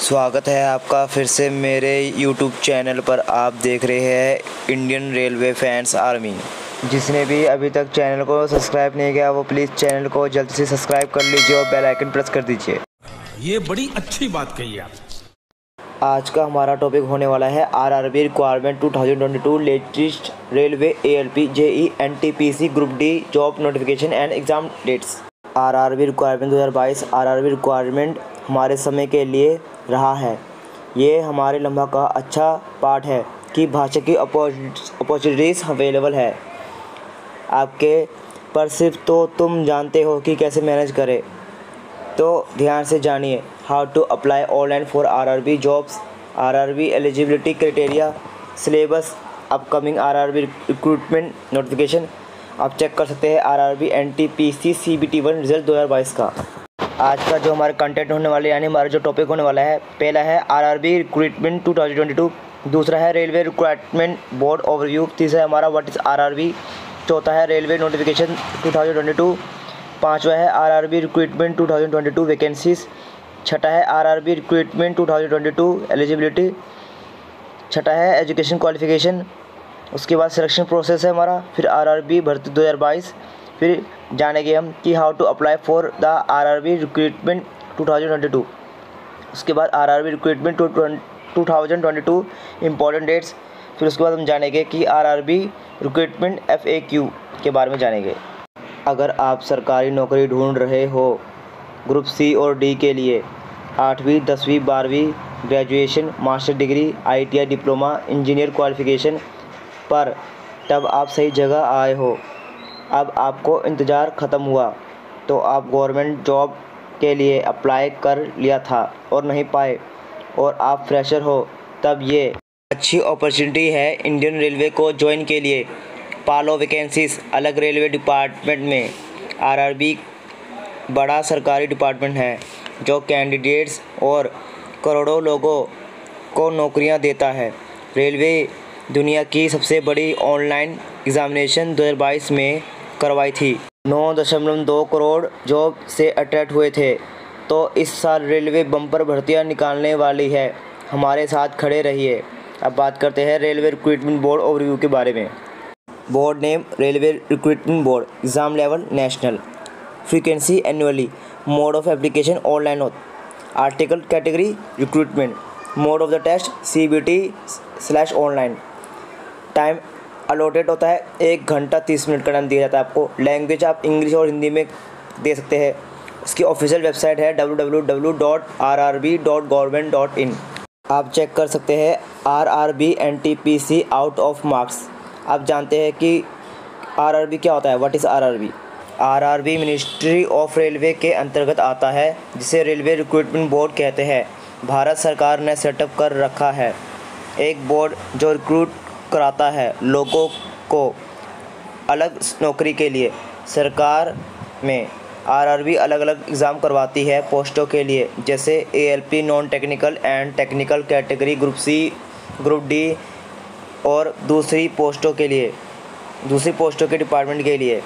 स्वागत है आपका फिर से मेरे YouTube चैनल पर। आप देख रहे हैं इंडियन रेलवे फैंस आर्मी। जिसने भी अभी तक चैनल को सब्सक्राइब नहीं किया वो प्लीज़ चैनल को जल्द से सब्सक्राइब कर लीजिए और बेल आइकन प्रेस कर दीजिए। ये बड़ी अच्छी बात कही आप। आज का हमारा टॉपिक होने वाला है RRB requirement 2022 latest railway ALP JE NTPC group D job notification and exam dates. RRB requirement 2022 RRB requirement हमारे समय के लिए रहा है। ये हमारे लम्हा का अच्छा पार्ट है कि भाषा की अपॉर्चुनिटीज़ अवेलेबल है आपके पर, सिर्फ तो तुम जानते हो कि कैसे मैनेज करें। तो ध्यान से जानिए how to apply online for RRB jobs, RRB eligibility criteria, syllabus, upcoming RRB recruitment notification. आप चेक कर सकते हैं आरआरबी NTPC CBT1 रिजल्ट 2022 का। आज का जो हमारा कंटेंट होने वाला है यानी हमारा जो टॉपिक होने वाला है, पहला है आरआरबी रिक्रूटमेंट 2022, दूसरा है रेलवे रिक्रूटमेंट बोर्ड ओवरव्यू, तीसरा है हमारा व्हाट इज़ आरआरबी, चौथा है रेलवे नोटिफिकेशन 2022, पाँचवा है आरआरबी रिक्रूटमेंट 2022 वैकेंसीज, छठा है आरआरबी रिक्रूटमेंट 2022 एलिजिबिलिटी, छठा है एजुकेशन क्वालिफिकेशन, उसके बाद सिलेक्शन प्रोसेस है हमारा, फिर आरआरबी भर्ती 2022, फिर जानेंगे हम कि how to apply for the RRB recruitment 2022। उसके बाद आरआरबी रिक्रूटमेंट 2022 इम्पॉर्टेंट डेट्स, फिर उसके बाद हम जानेंगे कि आरआरबी रिक्रूटमेंट FAQ के बारे में जानेंगे। अगर आप सरकारी नौकरी ढूंढ रहे हो ग्रुप C और D के लिए 8वीं 10वीं 12वीं graduation, master degree, ITI diploma, engineer qualification पर, तब आप सही जगह आए हो। अब आपको इंतज़ार ख़त्म हुआ तो आप गवर्नमेंट जॉब के लिए अप्लाई कर लिया था और नहीं पाए और आप फ्रेशर हो, तब ये अच्छी अपॉर्चुनिटी है इंडियन रेलवे को ज्वाइन के लिए। पालो वैकेंसीज अलग रेलवे डिपार्टमेंट में। आरआरबी बड़ा सरकारी डिपार्टमेंट है जो कैंडिडेट्स और करोड़ों लोगों को नौकरियां देता है। रेलवे दुनिया की सबसे बड़ी ऑनलाइन एग्ज़ामिनेशन 2022 में करवाई थी। 9.2 करोड़ जॉब से अट्रैक्ट हुए थे। तो इस साल रेलवे बम्पर भर्तियां निकालने वाली है। हमारे साथ खड़े रहिए। अब बात करते हैं रेलवे रिक्रूटमेंट बोर्ड ओवरव्यू के बारे में। Board name railway recruitment board, exam level national, frequency annually, mode of application online, article category recruitment, mode of the test CBT online, time allotted होता है 1 घंटा 30 मिनट का टाइम दिया जाता है आपको। लैंग्वेज आप इंग्लिश और हिंदी में दे सकते हैं। इसकी ऑफिशियल वेबसाइट है www.rrb.government.in। आप चेक कर सकते हैं RRB NTPC out of marks. आप जानते हैं कि आरआरबी क्या होता है, what is RRB. RRB ministry of railway के अंतर्गत आता है, जिसे रेलवे रिक्रूटमेंट बोर्ड कहते हैं। भारत सरकार ने सेटअप कर रखा है एक बोर्ड जो रिक्रूट कराता है लोगों को अलग नौकरी के लिए। सरकार में आरआरबी अलग अलग एग्ज़ाम करवाती है पोस्टों के लिए, जैसे ALP non technical and technical category, group C, group D और दूसरी पोस्टों के डिपार्टमेंट के लिए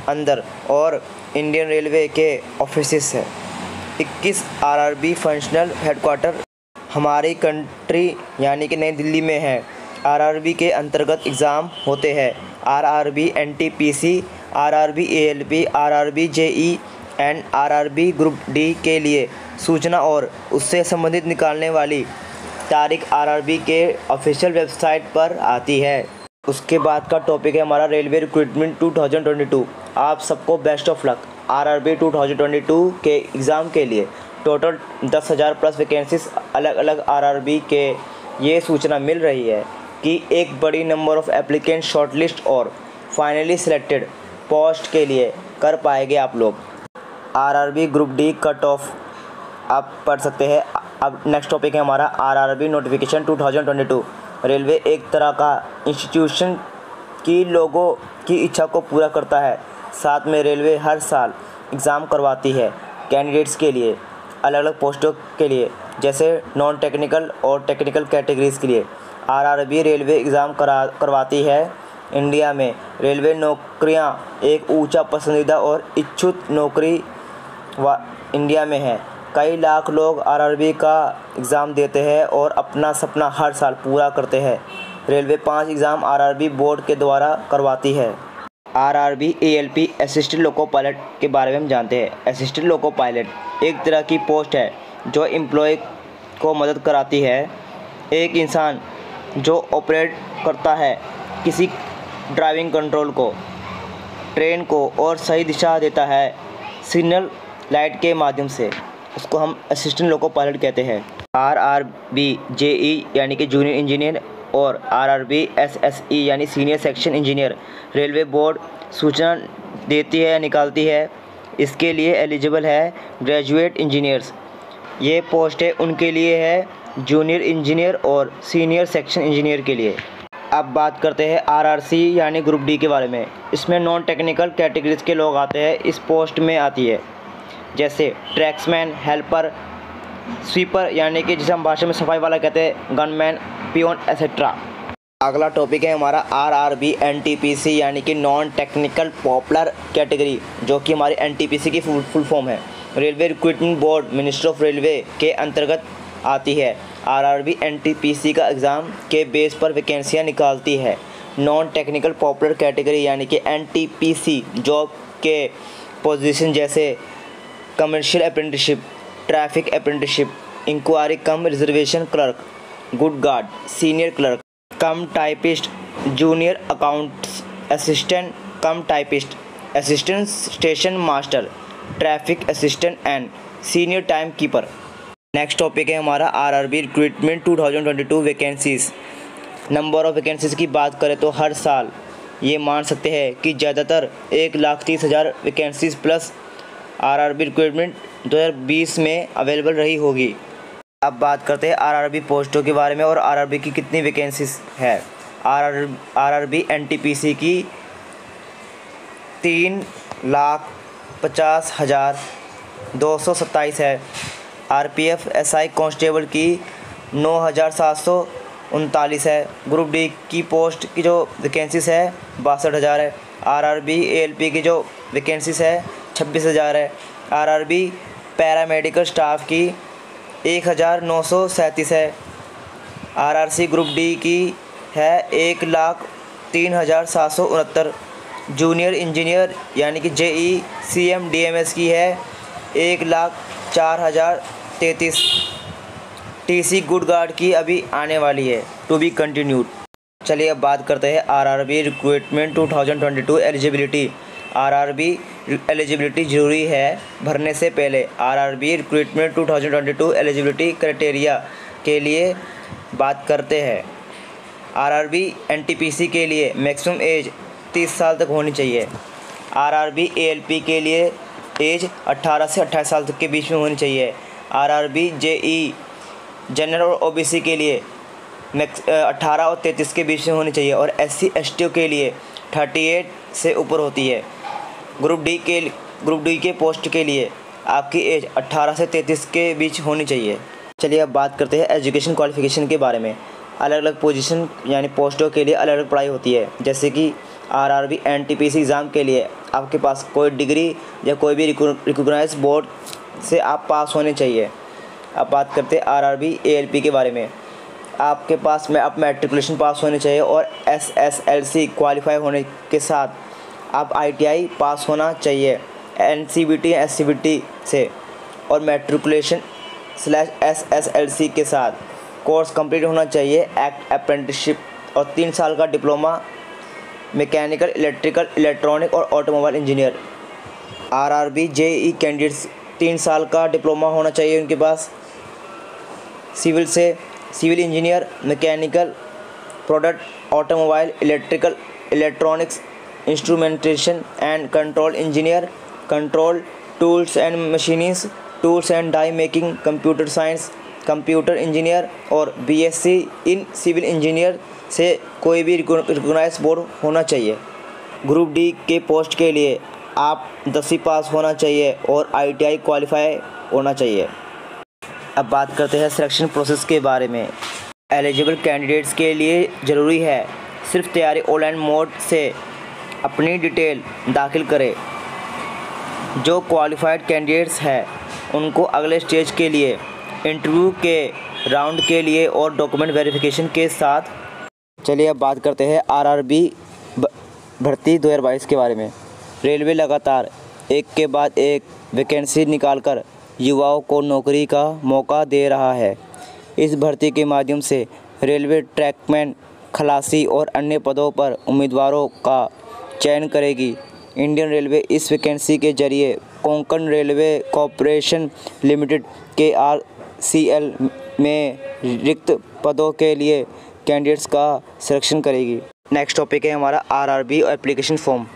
अंदर। और इंडियन रेलवे के ऑफिसेस हैं 21 आरआरबी फंक्शनल हेडक्वार्टर हमारी कंट्री यानी कि नई दिल्ली में है। आरआरबी के अंतर्गत एग्ज़ाम होते हैं RRB NTPC, RRB ALP, RRB JE and RRB group D के लिए। सूचना और उससे संबंधित निकालने वाली तारीख आरआरबी के ऑफिशियल वेबसाइट पर आती है। उसके बाद का टॉपिक है हमारा रेलवे रिक्रूटमेंट 2022। आप सबको बेस्ट ऑफ लक आरआरबी 2022 के एग्ज़ाम के लिए। टोटल 10,000 प्लस वैकेंसीज अलग अलग आरआरबी के। ये सूचना मिल रही है कि एक बड़ी नंबर ऑफ एप्लीकेंट शॉर्टलिस्ट और फाइनली सिलेक्टेड पोस्ट के लिए कर पाएंगे आप लोग। RRB group D cut off आप पढ़ सकते हैं। अब नेक्स्ट टॉपिक है हमारा आरआरबी नोटिफिकेशन 2022। रेलवे एक तरह का इंस्टीट्यूशन की लोगों की इच्छा को पूरा करता है। साथ में रेलवे हर साल एग्ज़ाम करवाती है कैंडिडेट्स के लिए अलग अलग पोस्टों के लिए, जैसे नॉन टेक्निकल और टेक्निकल कैटेगरीज़ के लिए। आरआरबी रेलवे एग्ज़ाम करवाती है। इंडिया में रेलवे नौकरियां एक ऊंचा पसंदीदा और इच्छुक नौकरी इंडिया में है। कई लाख लोग आरआरबी का एग्ज़ाम देते हैं और अपना सपना हर साल पूरा करते हैं। रेलवे 5 एग्ज़ाम आरआरबी बोर्ड के द्वारा करवाती है। RRB ALP assistant loco pilot के बारे में हम जानते हैं। असिस्टेंट लोको पायलट एक तरह की पोस्ट है जो एम्प्लॉय को मदद कराती है। एक इंसान जो ऑपरेट करता है किसी ड्राइविंग कंट्रोल को, ट्रेन को और सही दिशा देता है सिग्नल लाइट के माध्यम से, उसको हम असिस्टेंट लोको पायलट कहते हैं। आरआरबी जेई यानी कि जूनियर इंजीनियर और आरआरबी एसएसई यानी senior section engineer railway board सूचना देती है, निकालती है। इसके लिए एलिजिबल है ग्रेजुएट इंजीनियर्स। ये पोस्टें उनके लिए है जूनियर इंजीनियर और सीनियर सेक्शन इंजीनियर के लिए। अब बात करते हैं आरआरसी यानी ग्रुप डी के बारे में। इसमें नॉन टेक्निकल कैटेगरीज के लोग आते हैं, इस पोस्ट में आती है, जैसे ट्रैक्समैन, हेल्पर, स्वीपर यानी कि जिसे हम भाषा में सफाई वाला कहते हैं, गनमैन, पियोन एसेट्रा। अगला टॉपिक है हमारा आरआरबी एनटीपीसी यानी कि नॉन टेक्निकल पॉपुलर कैटेगरी, जो कि हमारी एनटीपीसी की फुल फॉर्म है। Railway recruitment board ministry of railway के अंतर्गत आती है। आरआरबी एनटीपीसी का एग्ज़ाम के बेस पर वैकेंसियाँ निकालती है। नॉन टेक्निकल पॉपुलर कैटेगरी यानी कि एनटीपीसी जॉब के पोजीशन जैसे commercial apprenticeship, traffic apprenticeship, enquiry cum reservation clerk, good guard, senior clerk, cum typist, junior accounts assistant cum typist, assistant station master, traffic assistant and senior time keeper. Next topic है हमारा RRB recruitment 2022 vacancies. Number of vacancies की बात करें तो हर साल ये मान सकते हैं कि ज़्यादातर 1,30,000 वैकेंसीज़ प्लस आरआरबी रिक्रूटमेंट 2020 में अवेलेबल रही होगी। अब बात करते हैं आरआरबी पोस्टों के बारे में और आरआरबी की कितनी वैकेंसीज़ है। आरआरबी एनटीपीसी की 3,50,227 है। आरपीएफ एसआई कांस्टेबल की 9,739 है। ग्रुप डी की पोस्ट की जो वैकेंसीज़ है 62,000 है। आरआरबी एएलपी की जो वैकेंसीज़ है 26,000 है। आरआरबी पैरामेडिकल स्टाफ की 1,937 है। आरआरसी ग्रुप डी की है 1,03,769। जूनियर इंजीनियर यानी कि जेई सीएम डीएमएस की है 1,04,033। टीसी गुड गार्ड की अभी आने वाली है, टू बी कंटिन्यूड। चलिए अब बात करते हैं RRB recruitment 2022 eligibility. RRB eligibility ज़रूरी है भरने से पहले। आरआरबी रिक्रूटमेंट 2022 एलिजिबिलिटी क्राइटेरिया के लिए बात करते हैं। आरआरबी एनटीपीसी के लिए मैक्सिमम एज 30 साल तक होनी चाहिए। आरआरबी एएलपी के लिए एज 18 से 28 साल तक के बीच में होनी चाहिए। आरआरबी जेई जनरल और ओबीसी के लिए 18 और 33 के बीच में होनी चाहिए और एससी एसटी के लिए 38 से ऊपर होती है। ग्रुप डी के पोस्ट के लिए आपकी एज 18 से 33 के बीच होनी चाहिए। चलिए अब बात करते हैं एजुकेशन क्वालिफ़िकेशन के बारे में। अलग अलग पोजीशन यानी पोस्टों के लिए अलग अलग पढ़ाई होती है, जैसे कि आरआरबी एनटीपीसी एग्ज़ाम के लिए आपके पास कोई डिग्री या कोई भी रिकॉग्नाइज बोर्ड से आप पास होने चाहिए। अब बात करते हैं आरआरबी एएलपी के बारे में। आपके पास में आप मैट्रिकुलेशन पास होने चाहिए और एसएसएलसी क्वालिफाई होने के साथ आप आईटीआई पास होना चाहिए एनसीबीटी या एससीबीटी से, और मैट्रिकुलेशन/एसएसएलसी के साथ कोर्स कंप्लीट होना चाहिए एक्ट अप्रेंटिसशिप और 3 साल का डिप्लोमा मैकेनिकल, इलेक्ट्रिकल, इलेक्ट्रॉनिक और automobile engineer. RRB JE candidates 3 साल का डिप्लोमा होना चाहिए उनके पास सिविल से, civil engineer, mechanical, product, automobile, electrical, electronics, instrumentation and control engineer, control, tools and machinings, tools and die making, computer science, computer engineer और BSc in civil engineer से कोई भी रिकॉग्नाइज्ड बोर्ड होना चाहिए। ग्रुप डी के post के लिए आप 10वीं पास होना चाहिए और आईटीआई क्वालिफाई होना चाहिए। अब बात करते हैं सिलेक्शन प्रोसेस के बारे में। एलिजिबल कैंडिडेट्स के लिए ज़रूरी है सिर्फ तैयारी ऑनलाइन मोड से अपनी डिटेल दाखिल करें। जो क्वालिफाइड कैंडिडेट्स हैं उनको अगले स्टेज के लिए इंटरव्यू के राउंड के लिए और डॉक्यूमेंट वेरिफिकेशन के साथ। चलिए अब बात करते हैं आरआरबी भर्ती 2022 के बारे में। रेलवे लगातार एक के बाद एक वैकेंसी निकालकर युवाओं को नौकरी का मौका दे रहा है। इस भर्ती के माध्यम से रेलवे ट्रैकमैन, खलासी और अन्य पदों पर उम्मीदवारों का चयन करेगी। इंडियन रेलवे इस वैकेंसी के जरिए Konkan railway corporation limited KRCL में रिक्त पदों के लिए कैंडिडेट्स का सिलेक्शन करेगी। नेक्स्ट टॉपिक है हमारा आरआरबी एप्लीकेशन फॉर्म।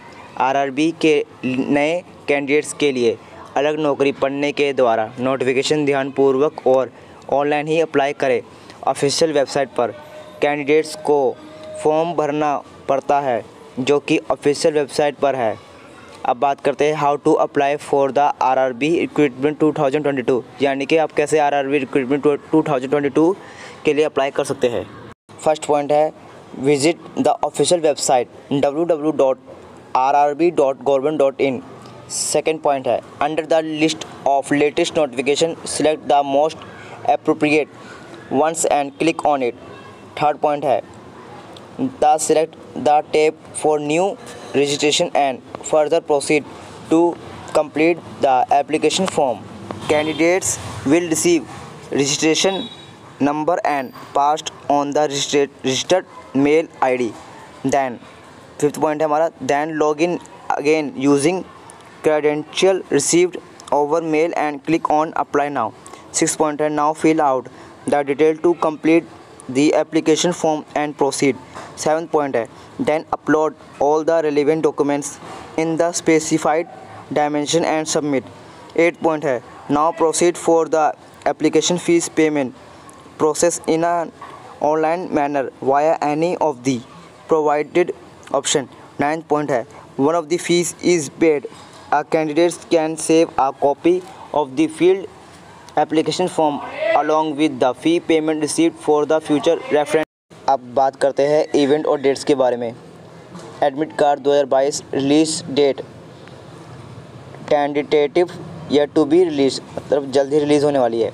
आरआरबी के नए कैंडिडेट्स के लिए अलग नौकरी पढ़ने के द्वारा नोटिफिकेशन ध्यानपूर्वक और ऑनलाइन ही अप्लाई करें। ऑफिशियल वेबसाइट पर कैंडिडेट्स को फॉर्म भरना पड़ता है जो कि ऑफिशियल वेबसाइट पर है। अब बात करते हैं how to apply for the RRB recruitment 2022, यानी कि आप कैसे आरआरबी रिक्रूटमेंट 2022 के लिए अप्लाई कर सकते हैं। फर्स्ट पॉइंट है visit the official website www.rrb.government.in। Second point है under the list of latest notification select the most appropriate once and click on it. Third point है the select the tab for new registration and further proceed to complete the application form. Candidates will receive registration number and passed on the registered mail ID. Then fifth point है हमारा then log in again using credential received over mail and click on apply now. Sixth point है now fill out the detail to complete the application form and proceed. Seventh point है then upload all the relevant documents in the specified dimension and submit. Eighth point है now proceed for the application fees payment process in an online manner via any of the provided option. Ninth point है one of the fees is paid. A candidate can save a copy of the filled application form along with the fee payment received for the future reference. अब बात करते हैं event और dates के बारे में। Admit card 2022 release date tentative या to be release, मतलब जल्द ही रिलीज़ होने वाली है।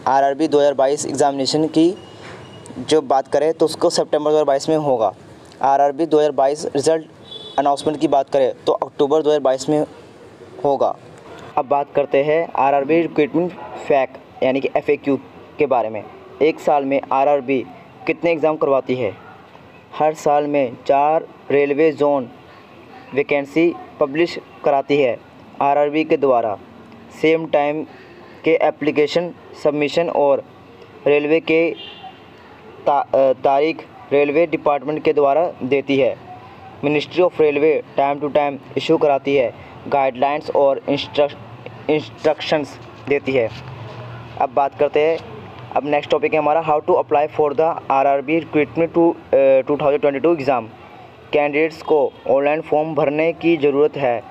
आरआरबी 2022 एग्ज़ामिनेशन की जो बात करें तो उसको सितंबर 2022 में होगा। आरआरबी 2022 रिज़ल्ट अनाउंसमेंट की बात करें तो अक्टूबर 2022 में होगा। अब बात करते हैं आरआरबी रिक्रूटमेंट फैक्ट यानी कि FAQ के बारे में। एक साल में आरआरबी कितने एग्ज़ाम करवाती है? हर साल में 4 रेलवे जोन वैकेंसी पब्लिश कराती है आरआरबी के द्वारा। सेम टाइम के एप्लीकेशन सबमिशन और रेलवे के तारीख रेलवे डिपार्टमेंट के द्वारा देती है। Ministry of railway time to time issue कराती है, गाइडलाइंस और इंस्ट्रक्शंस देती है। अब बात करते हैं, अब नेक्स्ट टॉपिक है हमारा how to apply for the RRB recruitment 2022 exam. Candidates को ऑनलाइन फॉर्म भरने की ज़रूरत है।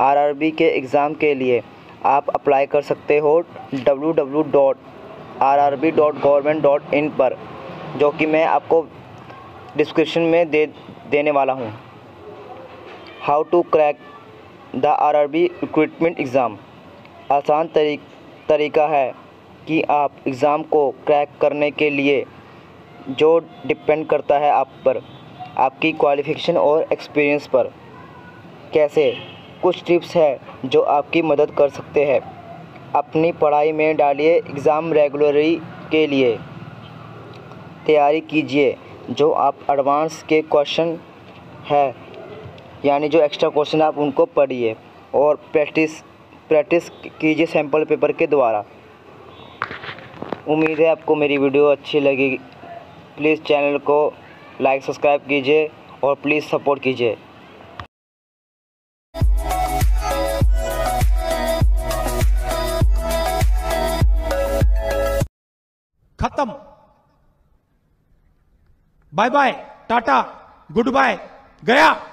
आरआरबी के एग्ज़ाम के लिए आप अप्लाई कर सकते हो www.rrb.government.in पर, जो कि मैं आपको डिस्क्रिप्शन में देने वाला हूँ। How to crack the RRB recruitment exam. आसान तरीका है कि आप एग्ज़ाम को क्रैक करने के लिए, जो डिपेंड करता है आप पर, आपकी क्वालिफ़िकेशन और एक्सपीरियंस पर। कैसे? कुछ टिप्स हैं जो आपकी मदद कर सकते हैं। अपनी पढ़ाई में डालिए एग्ज़ाम रेगुलरी के लिए तैयारी कीजिए। जो आप एडवांस के क्वेश्चन है यानी जो एक्स्ट्रा क्वेश्चन आप उनको पढ़िए और प्रैक्टिस कीजिए सैम्पल पेपर के द्वारा। उम्मीद है आपको मेरी वीडियो अच्छी लगेगी। प्लीज़ चैनल को लाइक सब्सक्राइब कीजिए और प्लीज़ सपोर्ट कीजिए। खत्म। Bye bye, tata, good bye, गया।